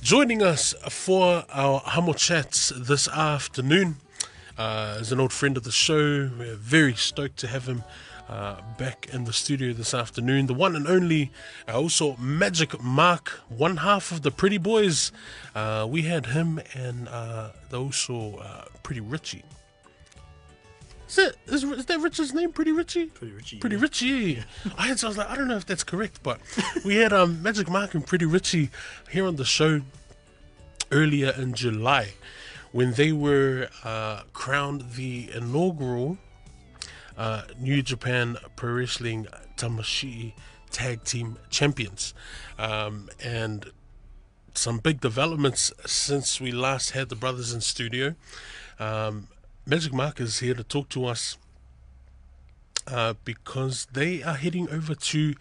Joining us for our Hamo Chats this afternoon is an old friend of the show. We're very stoked to have him back in the studio this afternoon. The one and only Uso Magic Mark, one half of the Pretty Boys. We had him and the also Pretty Richie. Is that Richard's name? Pretty Richie? Pretty Richie. Pretty Richie. Yeah. I was like, I don't know if that's correct, but we had Magic Mark and Pretty Richie here on the show earlier in July when they were crowned the inaugural New Japan Pro Wrestling Tamashii Tag Team Champions. And some big developments since we last had the brothers in studio. Magic Mark is here to talk to us because they are heading over to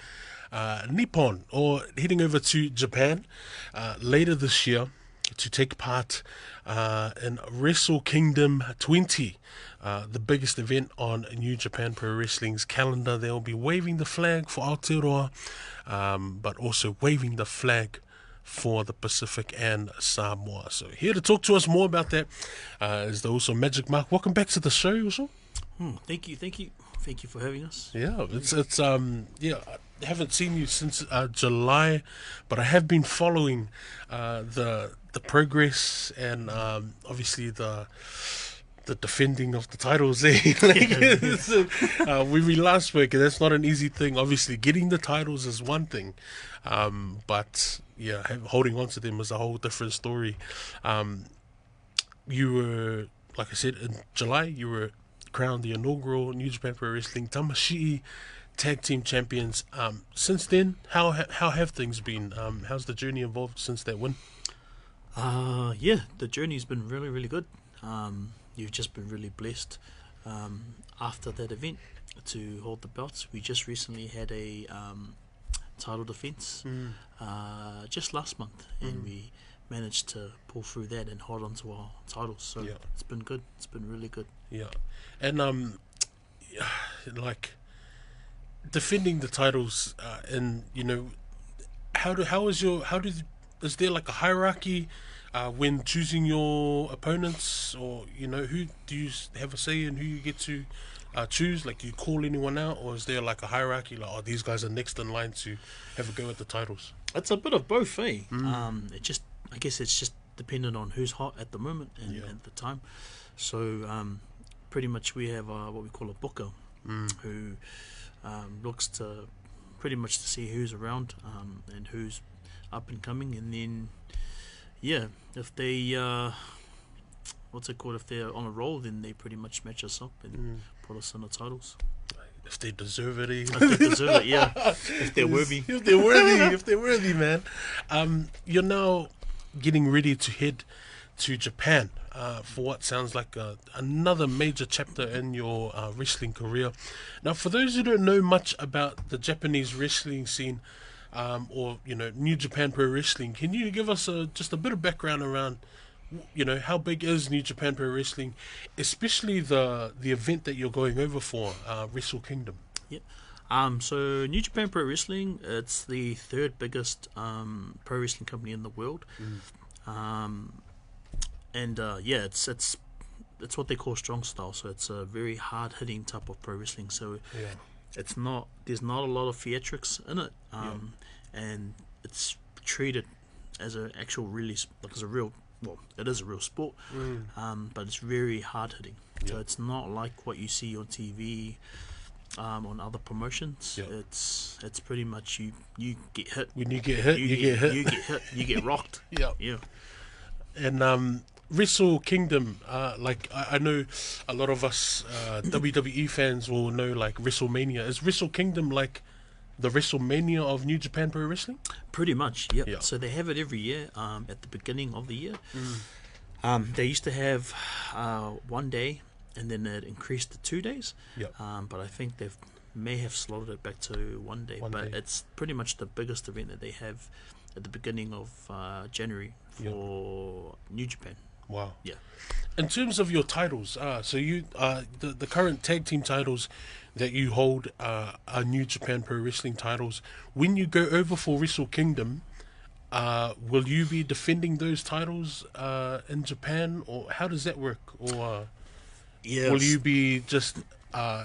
Nippon, or heading over to Japan later this year to take part in Wrestle Kingdom 20, the biggest event on New Japan Pro Wrestling's calendar. They'll be waving the flag for Aotearoa, but also waving the flag for the Pacific and Samoa. So here to talk to us more about that is the Uso Magic Mark. Welcome back to the show, Uso. Thank you for having us. Yeah, it's I haven't seen you since July, but I have been following the progress and obviously the defending of the titles there. When we last spoke, and that's not an easy thing. Obviously, getting the titles is one thing, but yeah, holding on to them is a whole different story. You were, like I said, in July, you were crowned the inaugural New Japan Pro Wrestling Tamashii Tag Team Champions. Since then, how have things been? How's the journey evolved since that win? The journey's been really, really good. You've just been really blessed after that event to hold the belts. We just recently had a title defense just last month, and we managed to pull through that and hold on to our titles. So it's been good. It's been really good. Yeah, and like defending the titles, and you know, is there like a hierarchy when choosing your opponents, or you know, who do you have a say in who you get to choose? Like, do you call anyone out, or is there like a hierarchy, like, oh, these guys are next in line to have a go at the titles? It's a bit of both, eh? I guess it's just dependent on who's hot at the moment and at the time. So pretty much we have what we call a booker who looks to pretty much to see who's around and who's up and coming, and then if they if they're on a roll, then they pretty much match us up and put us in the titles. If they deserve it, If they deserve it, yeah. If they're worthy. If they're worthy, man. You're now getting ready to head to Japan for what sounds like another major chapter in your wrestling career. Now, for those who don't know much about the Japanese wrestling scene, or you know, New Japan Pro Wrestling, can you give us just a bit of background around, you know, how big is New Japan Pro Wrestling, especially the event that you're going over for, Wrestle Kingdom? So New Japan Pro Wrestling, it's the third biggest pro wrestling company in the world. It's what they call strong style. So it's a very hard hitting type of pro wrestling. So there's not a lot of theatrics in it, and it's treated as an actual it is a real sport, but it's very hard hitting. So it's not like what you see on TV, on other promotions. It's pretty much you get hit. When you get hit, you get hit. You get hit. You get rocked. And Wrestle Kingdom, like I know a lot of us WWE fans will know like WrestleMania. Is Wrestle Kingdom like the WrestleMania of New Japan Pro Wrestling? Pretty much, So they have it every year at the beginning of the year. They used to have 1 day, and then it increased to 2 days. But I think they may have slotted it back to 1 day. It's pretty much the biggest event that they have at the beginning of January for New Japan. Wow. Yeah. In terms of your titles, so you the current tag team titles that you hold are New Japan Pro Wrestling titles. When you go over for Wrestle Kingdom, will you be defending those titles in Japan, or how does that work? Or Yes. will you be just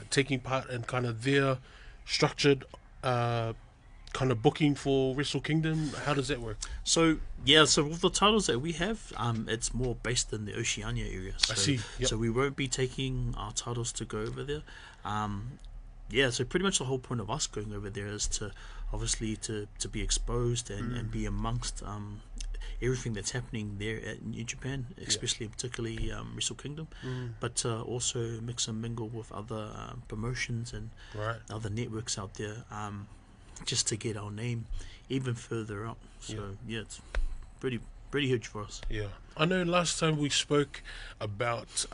taking part in kind of their structured kind of booking for Wrestle Kingdom? How does that work? So with the titles that we have, it's more based in the Oceania area. So, I see. Yep. So we won't be taking our titles to go over there. So pretty much the whole point of us going over there is to obviously to be exposed and be amongst everything that's happening there at New Japan, especially particularly Wrestle Kingdom, but also mix and mingle with other promotions and other networks out there, just to get our name even further up. So it's pretty huge for us. Yeah, I know last time we spoke about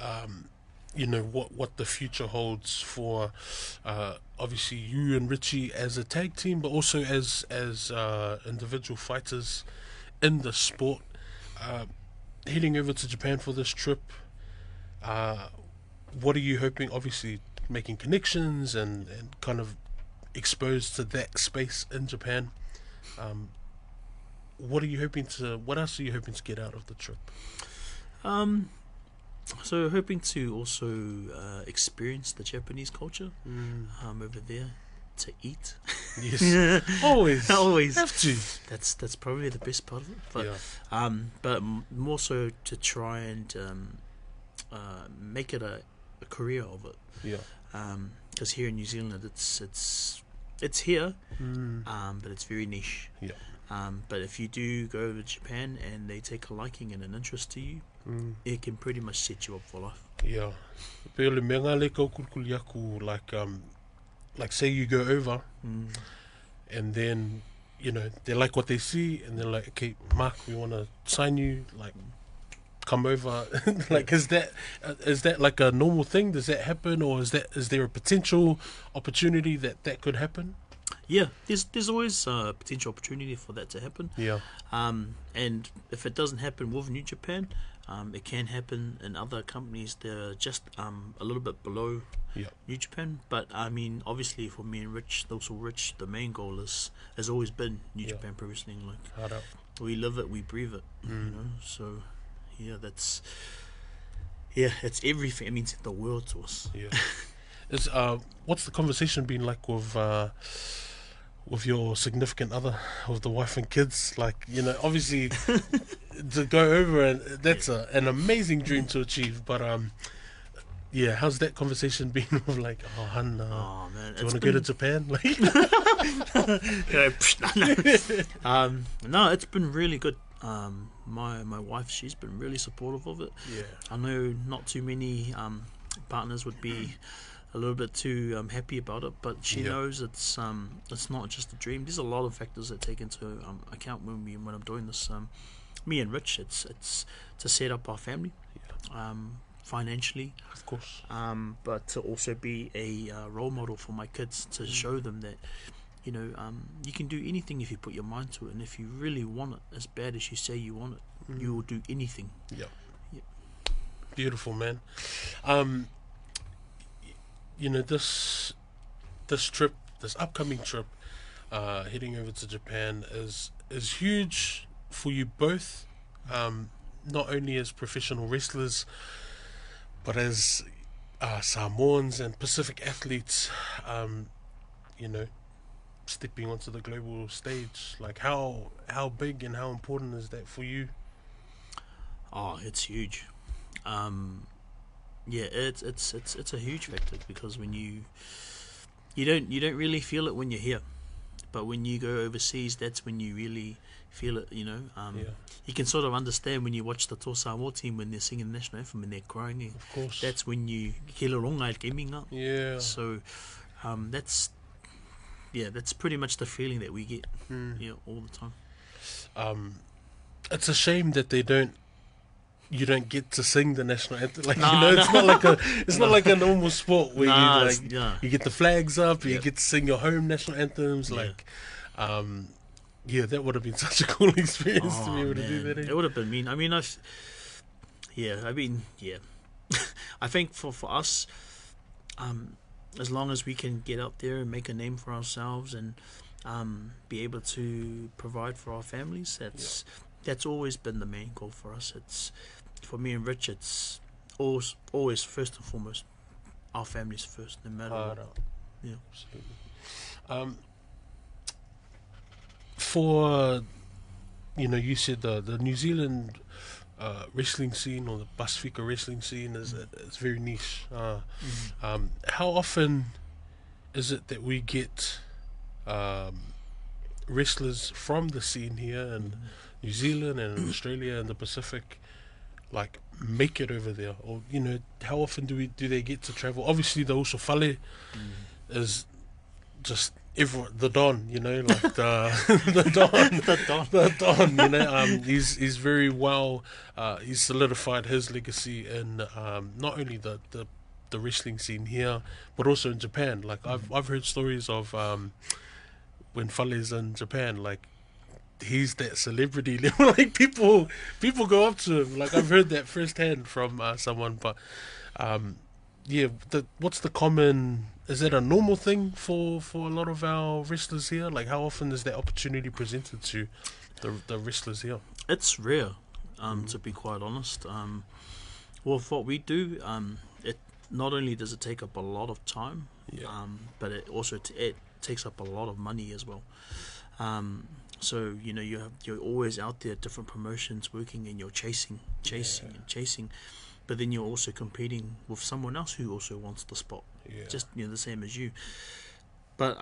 what the future holds for obviously you and Richie as a tag team, but also as individual fighters in the sport. Heading over to Japan for this trip, what are you hoping? Obviously making connections and kind of exposed to that space in Japan. What else are you hoping to get out of the trip? So hoping to also experience the Japanese culture over there, to eat. Yes. always have to. That's probably the best part of it. But more so to try and make it a career of it. Yeah. Because here in New Zealand, it's here, but it's very niche. Yeah. But if you do go over to Japan and they take a liking and an interest to you, it can pretty much set you up for life. Yeah. Pero me ngā le kau kurukuri aku, like say you go over and then they like what they see and they're like, okay, Mark, we want to sign you, like come over. Like is that like a normal thing? Does that happen, or is there a potential opportunity that could happen? Yeah, there's always a potential opportunity for that to happen. Yeah. And if it doesn't happen with New Japan, it can happen in other companies that are just a little bit below New Japan. But I mean, obviously for me and Rich, the main goal has always been New Japan Pro Wrestling. Like we live it, we breathe it. So it's everything. It means the world to us. Yeah. What's the conversation been like with your significant other, with the wife and kids? Like, obviously to go over, and that's an amazing dream to achieve, but how's that conversation been with, like, hun, man, do you want to go to Japan? Like, no, it's been really good. My wife, she's been really supportive of it. I know not too many partners would be a little bit too happy about it, but she knows it's not just a dream. There's a lot of factors that take into account when I'm doing this. Me and Rich, it's to set up our family, financially, of course, but to also be a role model for my kids, to show them that you can do anything if you put your mind to it, and if you really want it as bad as you say you want it, you will do anything. Beautiful, man. This trip, this upcoming trip, heading over to Japan is huge for you both, not only as professional wrestlers, but as Samoans and Pacific athletes, stepping onto the global stage. Like how big and how important is that for you? Oh, it's huge. It's a huge factor, because when you don't really feel it when you're here, but when you go overseas, that's when you really feel it. You can sort of understand when you watch the Tō Samoa team when they're singing the national anthem and they're crying. Of course, that's when you ke loronga e gaminga. So that's pretty much the feeling that we get all the time. It's a shame that you don't get to sing the national anthem. Like, it's not like a normal sport where you get the flags up, you get to sing your home national anthems. Like, that would have been such a cool experience to be able to do that. It would have been mean. I mean, I think for us, as long as we can get out there and make a name for ourselves and be able to provide for our families. That's always been the main goal for us. It's for me and Rich. It's always first and foremost our families first, no matter what. Yeah, absolutely. For you said the New Zealand wrestling scene, or the Pasifika wrestling scene, it's very niche. How often is it that we get wrestlers from the scene here in New Zealand and in Australia and the Pacific, like, make it over there? Or how often do they get to travel? Obviously the Uso Fale is just the Don, like the Don, he's very well, he's solidified his legacy in not only the wrestling scene here, but also in Japan. Like I've heard stories of when Fale's in Japan, like he's that celebrity level, like people go up to him. Like I've heard that firsthand from someone. But what's the common? Is that a normal thing for a lot of our wrestlers here? Like, how often is that opportunity presented to the wrestlers here? It's rare, to be quite honest. Well, for what we do, it not only does it take up a lot of time, but it also it takes up a lot of money as well. So you're always out there at different promotions working, and you're chasing, but then you're also competing with someone else who also wants the spot. Just the same as you. But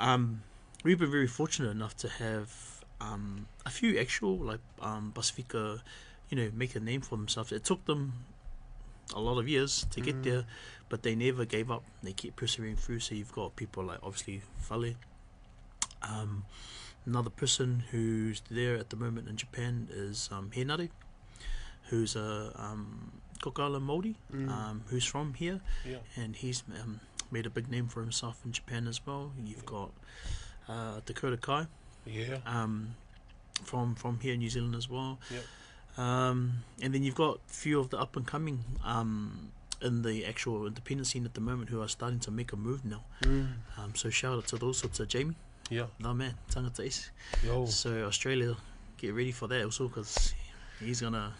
we've been very fortunate enough to have a few actual Pasifika, make a name for themselves. It took them a lot of years to get there, but they never gave up. They keep persevering through. So you've got people like obviously Fale. Another person who's there at the moment in Japan is Henare, who's a Kokala Māori, who's from here, and he's made a big name for himself in Japan as well. You've got Dakota Kai, from here in New Zealand as well. And then you've got a few of the up and coming in the actual independent scene at the moment who are starting to make a move now. So shout out to those sorts of Jamie. No man, tangata isi. So Australia, get ready for that also, because he's gonna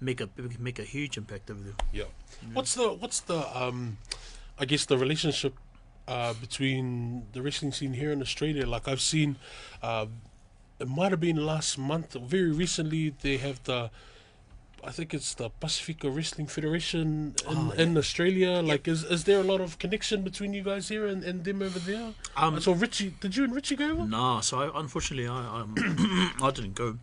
make a huge impact over there. What's the I guess the relationship between the wrestling scene here in Australia? Like I've seen, it might have been last month or very recently, they have I think it's the Pasifika Wrestling Federation in Australia. Like, is there a lot of connection between you guys here and them over there? So Richie, did you and Richie go over? No, so unfortunately I I didn't go.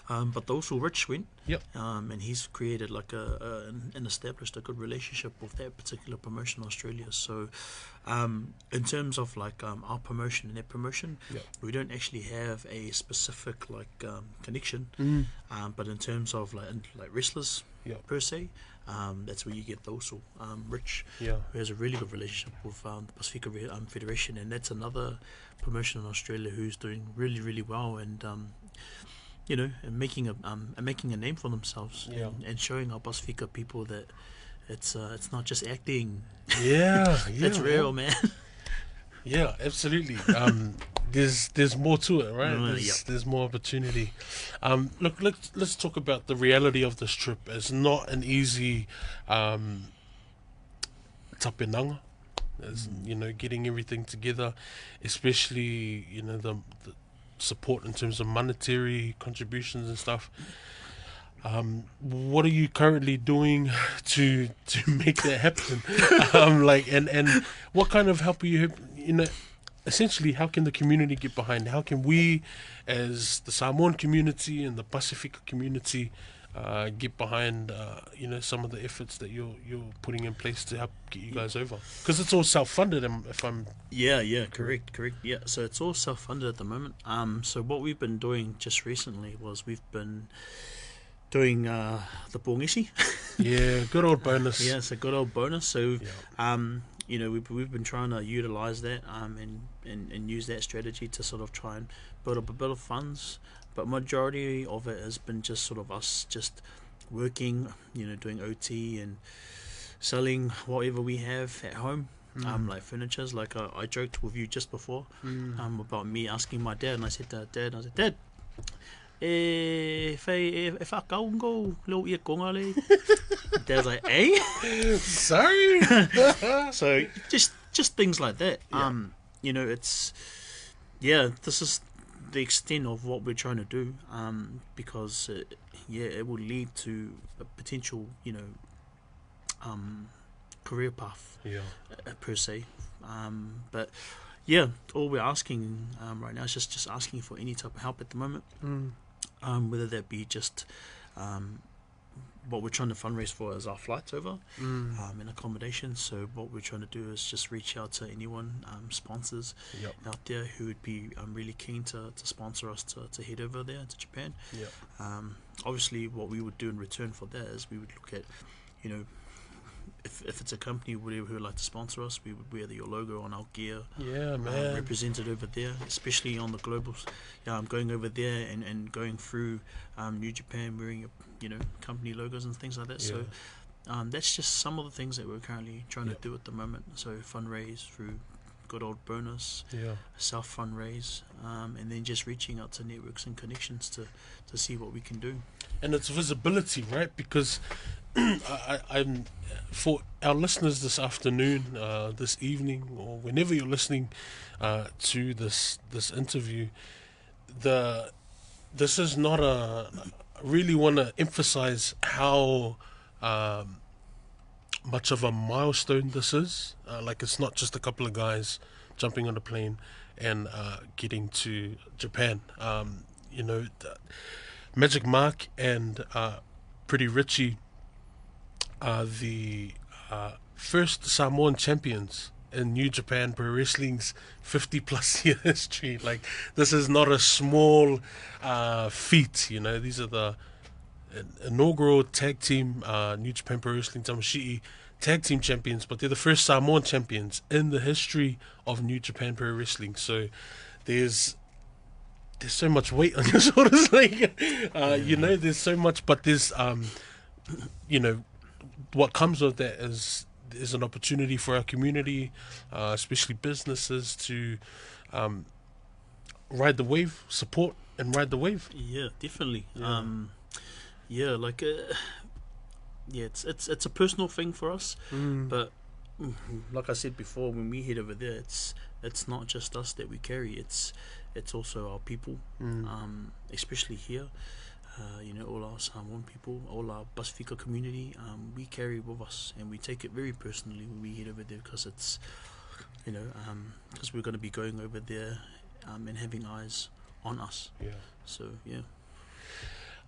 But also Rich went. And he's created like and established a good relationship with that particular promotion in Australia. So in terms of like our promotion and their promotion, we don't actually have a specific connection. But in terms of like wrestlers per se, that's where you get those. Rich, who has a really good relationship with the Pasifika Federation, and that's another promotion in Australia who's doing really, really well, and and making a name for themselves, and showing our Pasifika people that it's not just acting. It's real, man. Absolutely. There's more to it, right? There's more opportunity. Look, let's talk about the reality of this trip. It's not an easy tapenanga. It's, getting everything together, especially the support in terms of monetary contributions and stuff. What are you currently doing to make that happen? And what kind of help are you? Essentially, how can the community get behind? How can we, as the Samoan community and the Pasifika community, get behind some of the efforts that you're putting in place to help get you guys over? Because it's all self-funded, if I'm correct. So it's all self-funded at the moment. So what we've been doing just recently was we've been doing the pōngisi. Good old bonus. It's a good old bonus. So we've been trying to utilize that and use that strategy to sort of try and build up a bit of funds. But majority of it has been just sort of us just working, doing OT and selling whatever we have at home, like furnitures. Like I joked with you just before about me asking my dad, and I said, Dad, if I go little ear konga le. Dad's like, eh? Sorry. So just things like that. You know, it's this is the extent of what we're trying to do. Because it will lead to a potential, career path. Per se. But all we're asking right now is just asking for any type of help at the moment. Whether that be just what we're trying to fundraise for is our flights over and accommodation. So what we're trying to do is just reach out to anyone, sponsors out there who would be really keen to sponsor us to head over there to Japan. Obviously what we would do in return for that is we would look at, if it's a company who would like to sponsor us, we would wear your logo on our gear. Represented over there, especially on the globals. I'm going over there and going through New Japan wearing company logos and things like that. So that's just some of the things that we're currently trying to do at the moment. So fundraise through good old bonus, self fundraise, and then just reaching out to networks and connections to see what we can do. And it's visibility, right? Because I'm for our listeners this afternoon, this evening, or whenever you're listening to this interview, this is not I really want to emphasize how much of a milestone this is. Like, it's not just a couple of guys jumping on a plane and getting to Japan. Magic Mark and Pretty Richie are the first Samoan champions in New Japan Pro Wrestling's 50 plus year history. Like, this is not a small feat, these are the inaugural tag team New Japan Pro Wrestling Tamashii Tag Team champions, but they're the first Samoan champions in the history of New Japan Pro Wrestling. So there's so much weight on your shoulders, like there's so much, but there's what comes with that is an opportunity for our community, especially businesses, to ride the wave, support and ride the wave. Yeah, definitely. It's a personal thing for us, but like I said before, when we head over there, it's not just us that we carry. It's also our people, especially here. All our Samoan people, all our Pasifika community, we carry with us, and we take it very personally when we head over there, because it's, because we're going to be going over there and having eyes on us. So,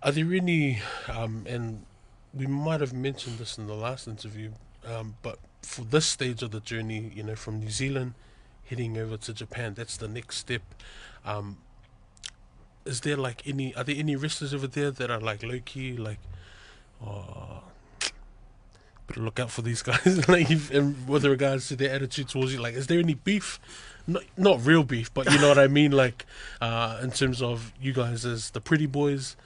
Are there any, and we might have mentioned this in the last interview, but for this stage of the journey, from New Zealand heading over to Japan, that's the next step. Is there are there any wrestlers over there that are like low key, like, better look out for these guys, like, and with regards to their attitude towards you? Like, is there any beef? Not real beef, but you know what I mean, like, in terms of you guys as the pretty boys,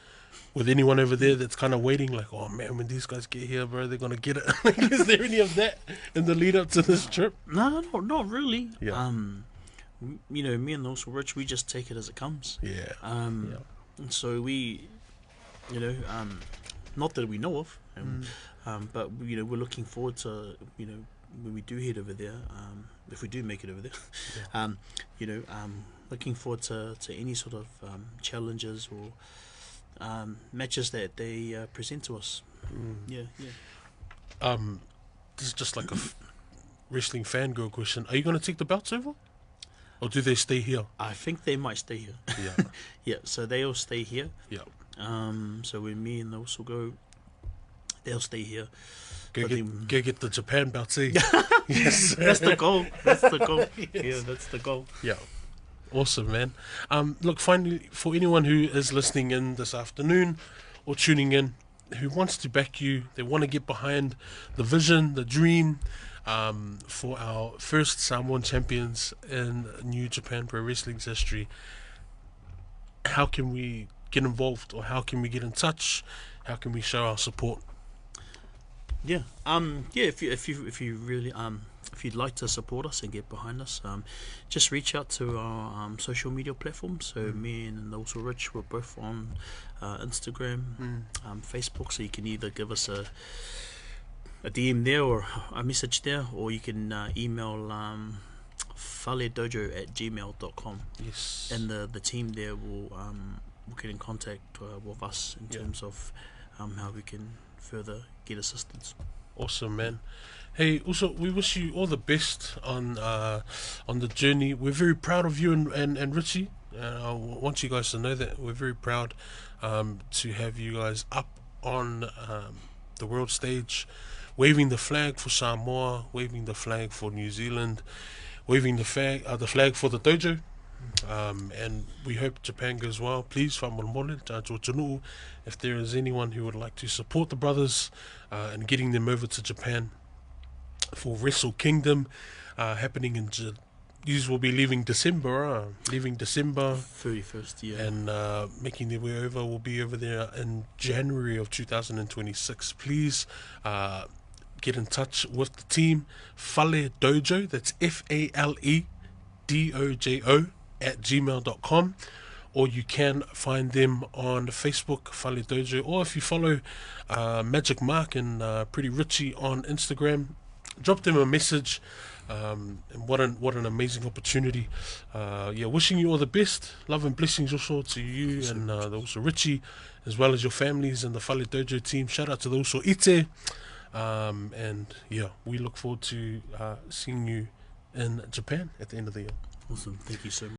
with anyone over there that's kind of waiting, like, oh man, when these guys get here, bro, they're gonna get it. Like, is there any of that in the lead up to this trip? No, not really. Me and also Rich, we just take it as it comes. So we, not that we know of, but we're looking forward to, when we do head over there, if we do make it over there, looking forward to any sort of challenges or matches that they present to us. This is just like a wrestling fangirl question. Are you going to take the belts over? Or do they stay here? I think they might stay here. So they all stay here. So when me and those will go, they'll stay here. Go get the Japan belts, eh? Yes. That's the goal. That's the goal. Yes. That's the goal. Awesome, man. Look, finally, for anyone who is listening in this afternoon or tuning in, who wants to back you, they want to get behind the vision, the dream, for our first Samoan champions in New Japan Pro Wrestling's history, how can we get involved, or how can we get in touch? How can we show our support? If you really if you'd like to support us and get behind us, just reach out to our social media platforms. So me and also Rich, we're both on Instagram, Facebook, so you can either give us a DM there or a message there, or you can email faledojo@gmail.com. Yes. And the team there will get in contact with us in terms of how we can further get assistance. Awesome, man. Hey, also, we wish you all the best on the journey. We're very proud of you and Richie. I want you guys to know that we're very proud to have you guys up on the world stage, waving the flag for Samoa, waving the flag for New Zealand, waving the flag for the dojo. And we hope Japan goes well. Please, if there is anyone who would like to support the brothers and getting them over to Japan for Wrestle Kingdom happening in these will be leaving December 31st, and making their way over. Will be over there in January of 2026. Please get in touch with the team, Fale Dojo, that's FALEDOJO @gmail.com, or you can find them on Facebook, Fale Dojo, or if you follow Magic Mark and Pretty Richie on Instagram, drop them a message. And what an amazing opportunity. Wishing you all the best. Love and blessings also to you and also Richie, as well as your families and the Fale Dojo team. Shout out to the Uso Ite. We look forward to seeing you in Japan at the end of the year. Awesome. Thank you so much.